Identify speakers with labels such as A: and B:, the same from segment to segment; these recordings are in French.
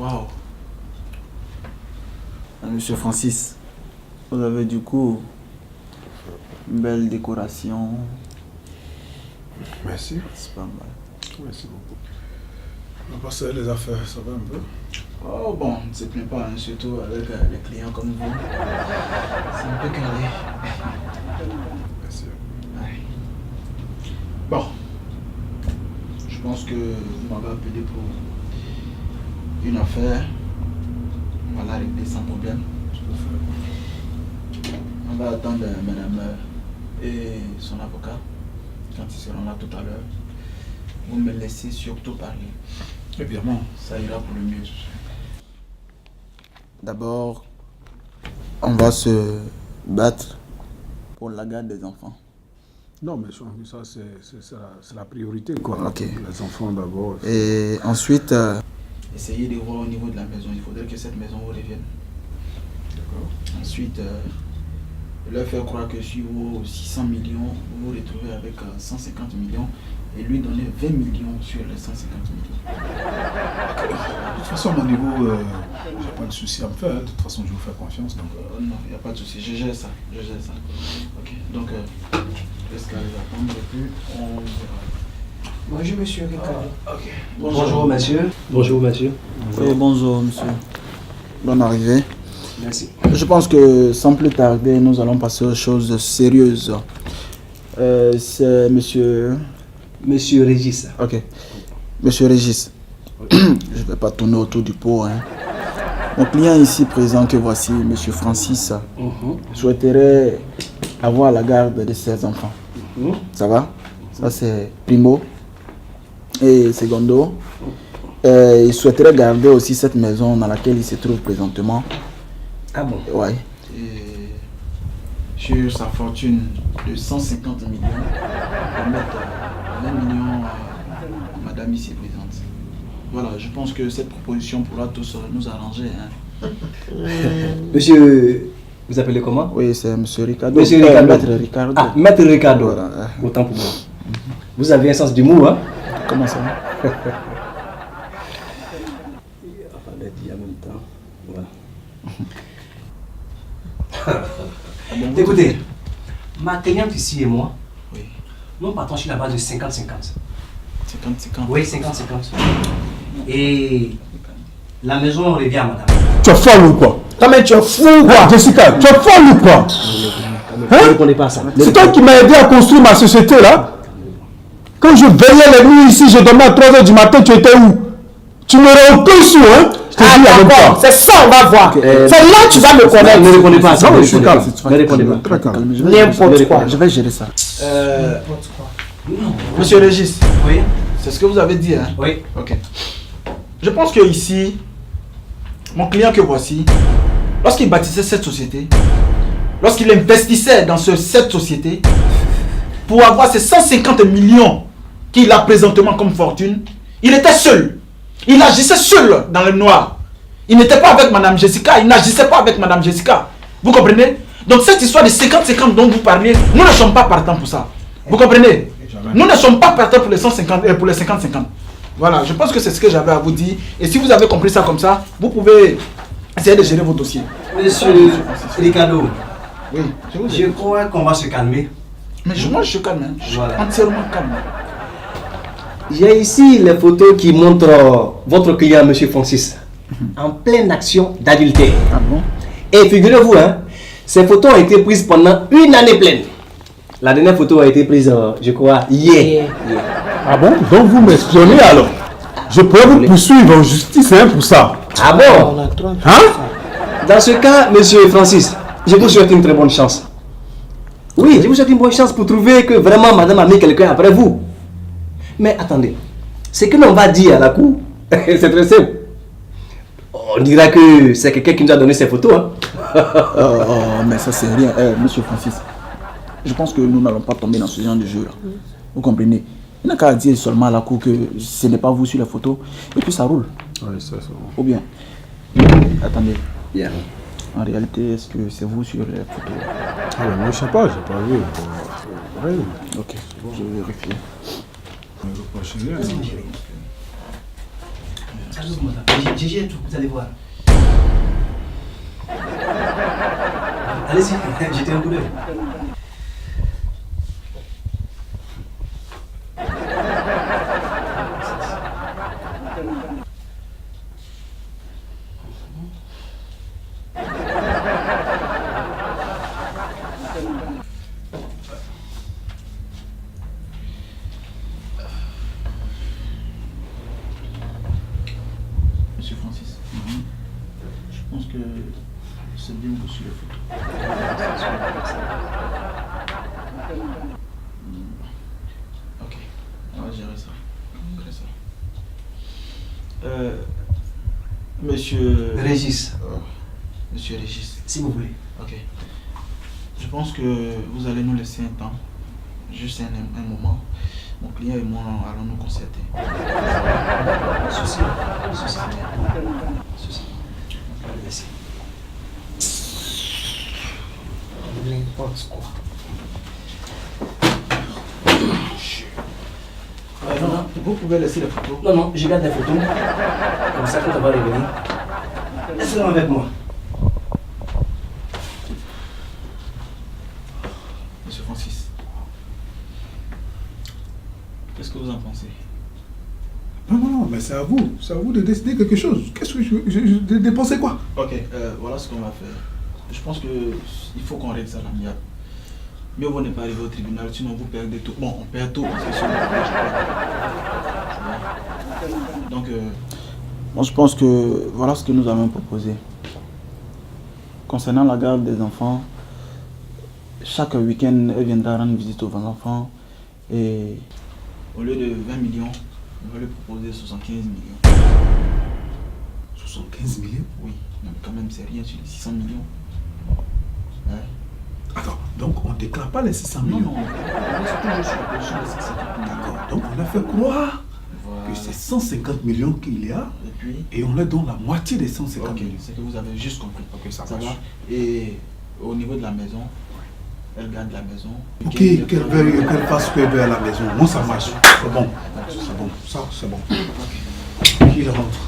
A: Waouh. Monsieur Francis, vous avez du coup une belle décoration.
B: Merci.
A: C'est pas mal.
B: Merci beaucoup. On va passer les affaires, ça va un peu?
A: Oh bon, ne se plaint pas, hein, surtout avec les clients comme vous. C'est un peu carré.
B: Merci.
A: Ouais. Bon, je pense que vous m'avez appelé pour une affaire. On va la régler sans problème. On va attendre madame et son avocat quand ils seront là tout à l'heure. Vous me laissez surtout parler.
B: Évidemment.
A: Ça ira pour le mieux. D'abord, on va se battre pour la garde des enfants.
B: Non, mais ça, c'est la priorité, quoi.
A: Ok.
B: Les enfants d'abord.
A: Et ensuite, essayez de voir au niveau de la maison. Il faudrait que cette maison vous revienne.
B: D'accord.
A: Ensuite, leur faire croire que sur vos 600 millions, vous vous retrouvez avec 150 millions et lui donner 20 millions sur les 150 millions.
B: De toute façon, à mon niveau, j'ai pas de souci à me faire. De toute façon, je vous fais confiance. Donc,
A: Non, il n'y a pas de souci. Je gère ça. Ok. Donc, laisse qu'à les attendre et puis on verra.
C: Bonjour, monsieur Ricardo.
A: Ok.
C: Bonjour, monsieur. Bonjour, monsieur.
A: Oui, bonjour, monsieur. Bonne arrivée.
C: Merci.
A: Je pense que sans plus tarder, nous allons passer aux choses sérieuses. C'est monsieur...
C: Monsieur Régis.
A: Ok. Monsieur Régis. Je ne vais pas tourner autour du pot. Hein. Mon client ici présent que voici, monsieur Francis, souhaiterait avoir la garde de ses enfants. Ça va? Ça c'est primo. Et secondo, il souhaiterait garder aussi cette maison dans laquelle il se trouve présentement.
C: Ah bon?
A: Ouais. Et sur sa fortune de 150 millions, on va mettre 20 millions à madame ici présente. Voilà, je pense que cette proposition pourra tous nous arranger. Hein.
C: Monsieur, vous appelez comment?
A: Oui, c'est monsieur Ricardo.
C: Monsieur Ricardo.
A: Maître Ricardo.
C: Ah, Maître Ricardo.
A: Voilà.
C: Autant pour moi. Vous avez un sens d'humour, hein?
A: Comment ça?
C: On va dire en même temps. Voilà. Écoutez, ma cliente ici et moi,
A: Oui.
C: nous partons sur la base de 50-50.
A: 50-50.
C: Oui, 50-50. Et la maison revient à madame.
B: tu es folle ou quoi?
C: Toi, mais tu es fou ou quoi?
B: Jessica, tu es folle ou quoi?
C: Ne répondez pas à ça.
B: C'est toi qui m'as aidé à construire ma société, là? Quand je veillais les nuits ici, je dormais à 3h du matin, tu étais où? Tu m'aurais aucun sou, hein? Je te dis avec toi.
D: C'est ça, on va voir. C'est là que tu vas me connaître.
C: Ne répondez pas à ça.
B: Non,
C: Ne
B: je suis
C: répondez
B: calme.
C: pas. Ne répondez pas.
B: Très calme.
D: N'importe quoi.
A: Je vais gérer ça.
D: N'importe quoi.
A: Monsieur Régis,
C: Oui.
A: c'est ce que vous avez dit, hein?
C: Oui.
A: Ok. Je pense que ici, mon client que voici, lorsqu'il bâtissait cette société, lorsqu'il investissait dans cette société, pour avoir ces 150 millions qu'il a présentement comme fortune, il était seul. Il agissait seul dans le noir. Il n'était pas avec Madame Jessica, il n'agissait pas avec Madame Jessica. Vous comprenez? Donc cette histoire de 50-50 dont vous parlez, nous ne sommes pas partants pour ça. Vous comprenez? Nous ne sommes pas partants pour les 150 et pour les 50-50. Voilà, je pense que c'est ce que j'avais à vous dire. Et si vous avez compris ça comme ça, vous pouvez essayer de gérer vos dossiers.
C: Monsieur Ricardo,
A: Oui,
C: je crois qu'on va se calmer.
A: Mais moi je suis calme, hein. Je suis
C: Voilà.
A: entièrement calme.
C: J'ai ici les photos qui montrent votre client, monsieur Francis, en pleine action d'adultère.
A: Ah bon?
C: Et figurez-vous, hein, ces photos ont été prises pendant une année pleine. La dernière photo a été prise, je crois, hier.
B: Ah bon? Donc vous m'espionnez alors? Je pourrais vous poursuivre en justice, hein, pour ça.
C: Ah bon?
D: On a trop de
B: Hein?
C: Dans ce cas, monsieur Francis, je vous souhaite une très bonne chance. Oui, je vous souhaite une bonne chance pour trouver que vraiment madame a mis quelqu'un après vous. Mais attendez, ce que l'on va dire à la cour, c'est très simple. On dira que c'est quelqu'un qui nous a donné ces photos. Hein.
A: Mais ça c'est rien. Monsieur Francis, je pense que nous n'allons pas tomber dans ce genre de jeu là. Vous comprenez? Il n'a qu'à dire seulement à la cour que ce n'est pas vous sur la photo et puis ça roule.
B: Oui, ça.
A: Ou bien? Attendez.
C: Bien.
A: En réalité, est-ce que c'est vous sur les photos?
B: Ah, mais moi, je sais pas, j'ai pas vu. Oui.
A: Ok, je vais vérifier.
B: Je reproche rien.
C: J'ai tout, vous allez voir. Allez-y, jetez un coup d'œil.
A: Monsieur Francis, je pense que c'est bien reçu les photos. Ok, on va gérer ça. Monsieur
C: Régis,
A: Monsieur Régis,
C: si vous voulez.
A: ok. Je pense que vous allez nous laisser un temps, juste un moment. Mon client et moi allons nous concerter.
C: Ceci. Merci.
D: N'importe quoi.
A: Non, vous pouvez laisser les photos.
C: Non, je garde les photos. Comme ça, quand on va revenir, laissez-les avec moi.
A: Monsieur Francis, qu'est-ce que vous en pensez?
B: Non, mais c'est à vous de décider quelque chose. Qu'est-ce que de dépenser quoi?
A: Ok, voilà ce qu'on va faire. Je pense qu'il faut qu'on règle ça à l'amiable. Mieux vaut ne pas arriver au tribunal, sinon vous perdez tout. Bon, on perd tout parce que sinon on perd pas. Donc, moi je pense que voilà ce que nous avons proposé. Concernant la garde des enfants, chaque week-end, elle viendra rendre visite aux enfants et au lieu de 20 millions, on va lui proposer 75 millions.
B: 75 millions?
A: Oui, mais quand même c'est rien sur les 600 millions. Ouais.
B: Attends, donc on ne déclare pas les 600 millions?
A: Non, on reste toujours sur la position de 650 millions.
B: D'accord, donc on a fait croire
A: Voilà.
B: que c'est 150 millions qu'il y a
A: Et puis,
B: et on leur donne la moitié des 150
A: ok,
B: millions.
A: c'est que vous avez juste compris.
B: Ok, ça
A: Ça
B: marche.
A: va. Et au niveau de la maison, elle garde la maison.
B: Ok, qu'elle fasse ce qu'elle veut à la maison. Moi, ça marche. C'est bon. C'est bon. Ça, c'est bon. Il rentre.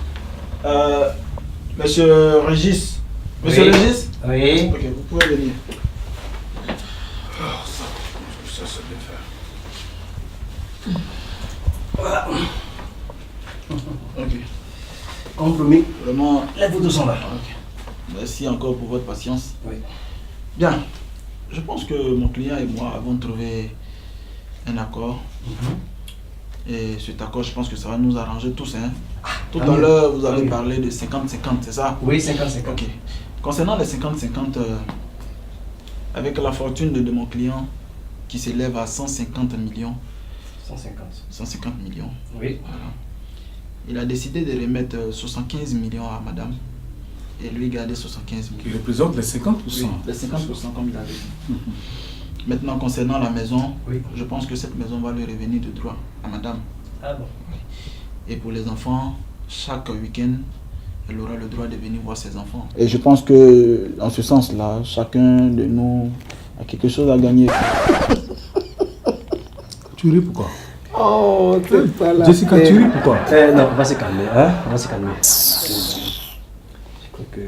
A: Monsieur Régis. Monsieur
C: Oui.
A: Régis.
C: Oui.
A: Ok, vous pouvez venir.
B: Ça, c'est bien fait.
C: Voilà.
A: Ok.
C: Compromis.
A: Vraiment.
C: Les photos sont là.
A: Ok. Merci encore pour votre patience.
C: Oui.
A: Bien. Je pense que mon client et moi avons trouvé un accord. Et cet accord, je pense que ça va nous arranger tous. Hein. Tout à l'heure, vous avez parlé de 50-50, c'est ça?
C: Oui, 50-50.
A: Ok. Concernant les 50-50, avec la fortune de mon client qui s'élève à 150 millions, 150 millions,
C: Oui.
A: voilà. Il a décidé de remettre 75 millions à madame et lui garder 75
B: Qui
A: millions.
B: représente les 50%.
A: Oui, les 50% comme il avait dit. Maintenant, concernant la maison,
C: Oui.
A: je pense que cette maison va lui revenir de droit à madame.
C: Ah bon.
A: Et pour les enfants, chaque week-end, elle aura le droit de venir voir ses enfants. Et je pense que, dans ce sens-là, chacun de nous a quelque chose à gagner.
B: Tu ris pourquoi?
D: Oh, c'est pas là.
B: Jessica, tu ris pourquoi?
C: Non, on va se calmer. Hein? On va se calmer. Je crois que...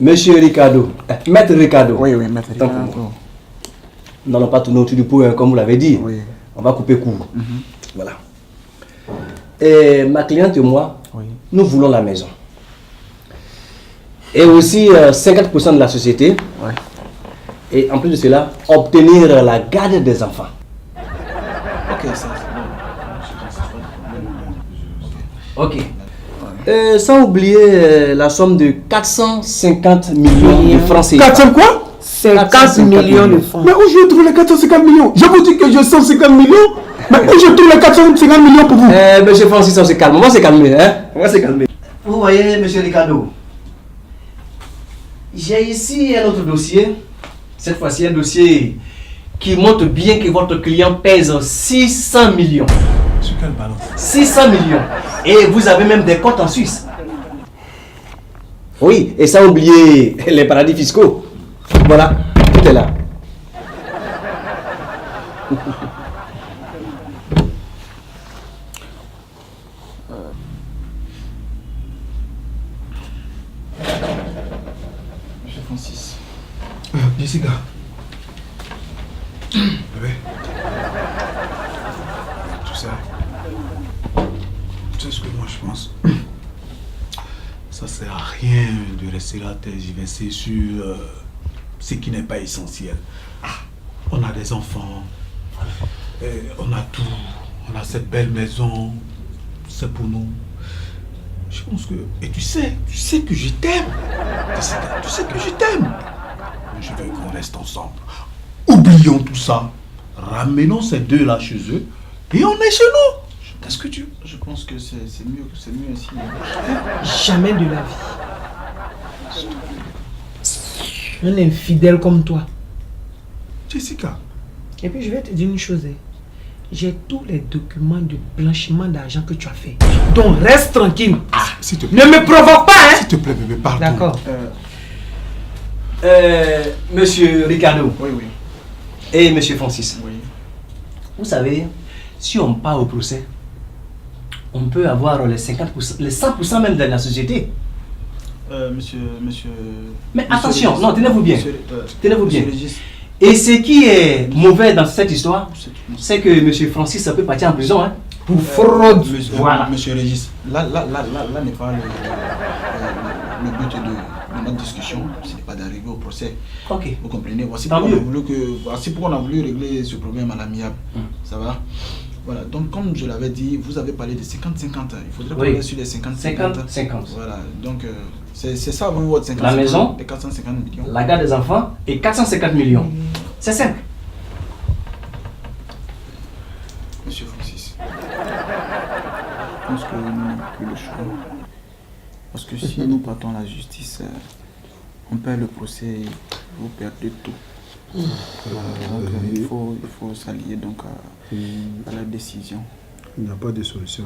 C: Monsieur Ricardo, Maître Ricardo.
A: Oui, maître.
C: Tant pour moi. N'allons pas tourner autour du pot, hein, comme vous l'avez dit.
A: Oui.
C: On va couper court. Voilà. Et ma cliente et moi,
A: Oui.
C: nous voulons la maison. Et aussi 50% de la société.
A: Ouais.
C: Et en plus de cela, obtenir la garde des enfants.
A: Ok, ça c'est bon.
C: Ok. Sans oublier la somme de 450 millions de francs CFA.
B: 400 quoi?
D: 50 millions de francs.
B: Mais où je trouve les 450 millions? Je vous dis que j'ai 150 millions. Mais où je trouve les 450 millions pour vous?
C: Monsieur Francis, on se calme. On va se calmer. Hein? On va se calmer. Vous voyez, monsieur Ricardo, j'ai ici un autre dossier. Cette fois-ci, un dossier qui montre bien que votre client pèse 600 millions.
B: Sur quelle balance?
C: 600 millions. Et vous avez même des comptes en Suisse. Oui, et sans oublier les paradis fiscaux. Voilà, tout est là.
B: Jessica. Bébé. Tu sais ce que moi je pense. Ça sert à rien de rester là tergiverser sur ce qui n'est pas essentiel. On a des enfants, on a tout, on a cette belle maison, c'est pour nous. Je pense que... Et tu sais que je t'aime. Tu sais que je t'aime. Je veux qu'on reste ensemble. Oublions tout ça. Ramenons ces deux-là chez eux et on est chez nous. Qu'est-ce que tu...
A: Je pense que c'est mieux ainsi.
D: Jamais de la vie. Un infidèle comme toi.
B: Jessica.
D: Et puis je vais te dire une chose. J'ai tous les documents de blanchiment d'argent que tu as fait. Donc reste tranquille.
B: S'il te plaît.
D: Ne me provoque pas, hein.
B: S'il te plaît, bébé, pardon.
D: D'accord.
C: Monsieur Ricardo.
A: Oui, oui.
C: Et monsieur Francis.
A: Oui.
C: Vous savez, si on part au procès, on peut avoir les 50%, les 100% même de la société.
A: Monsieur...
C: Mais
A: monsieur
C: attention,
A: Régis.
C: non, tenez-vous bien. Tenez-vous bien.
A: Monsieur Régis.
C: Et ce qui est mauvais dans cette histoire, c'est que monsieur Francis peut partir en prison, hein, pour fraude. Voilà.
A: Monsieur Régis, là n'est pas le but de notre discussion, ce n'est pas d'arriver au procès.
C: Ok.
A: Vous comprenez? Voici
C: Tant
A: pourquoi
C: mieux.
A: on a voulu régler ce problème à l'amiable. Ça va? Voilà, donc comme je l'avais dit, vous avez parlé de 50-50. Il faudrait parler sur les 50-50.
C: 50-50.
A: Voilà, donc c'est ça vous, votre 50-50.
C: La maison,
A: les 450 millions.
C: la garde des enfants et 450 millions. C'est simple.
A: Monsieur Francis, je pense que nous n'avons plus le choix. Parce que si nous partons à la justice, on perd le procès, vous perdez tout. Donc il faut s'allier donc à la décision.
B: Il n'y a pas de solution.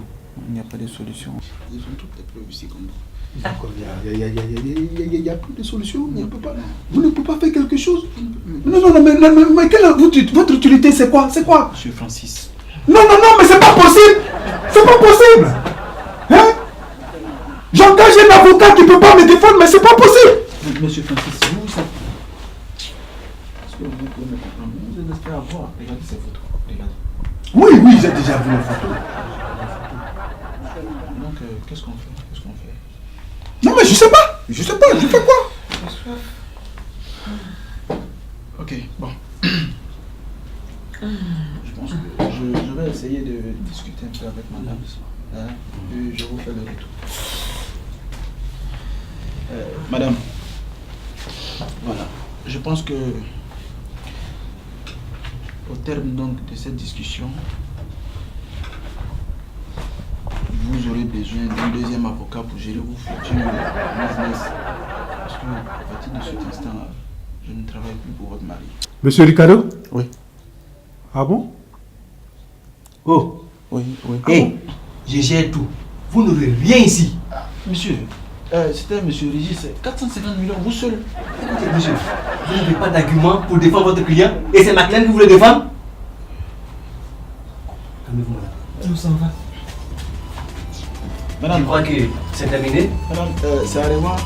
A: Il n'y a pas de solution. Ils ont toutes les preuves ici comme vous.
B: D'accord, il n'y a plus de solution. Vous ne pouvez pas faire quelque chose. Non, mais votre utilité, c'est quoi? C'est quoi?
A: Monsieur Francis.
B: Non, mais c'est pas possible. C'est pas possible. Hein? J'engage un avocat qui ne peut pas me défendre, mais c'est pas possible.
A: Monsieur Francis, vous, ça... Est-ce que vous pouvez me comprendre? Vous êtes resté à voir. Regardez ces photos. Regardez.
B: Oui, j'ai déjà vu les photos.
A: Donc, qu'est-ce qu'on fait?
B: Non, mais je sais pas. Je fais quoi?
A: Ok, bon. Je pense que je vais essayer de discuter un peu avec madame. Hein, et je vous fais le retour. Madame, voilà. Je pense que au terme donc de cette discussion, vous aurez besoin d'un deuxième avocat pour gérer vos futurs business. Parce que à partir de cet instant-là, je ne travaille plus pour votre mari.
B: Monsieur Ricardo?
A: Oui.
B: Ah bon?
C: Oh,
A: Oui.
C: hé, je gère tout. Vous n'aurez rien ici.
A: Monsieur, c'était monsieur Régis, 450 millions, vous seul.
C: Écoutez, monsieur, vous n'avez pas d'argument pour défendre votre client et c'est ma cliente que vous voulez défendre? Calmez-vous, madame.
D: Nous s'en va.
C: Je
A: Madame,
C: crois que c'est terminé.
A: madame, c'est à revoir.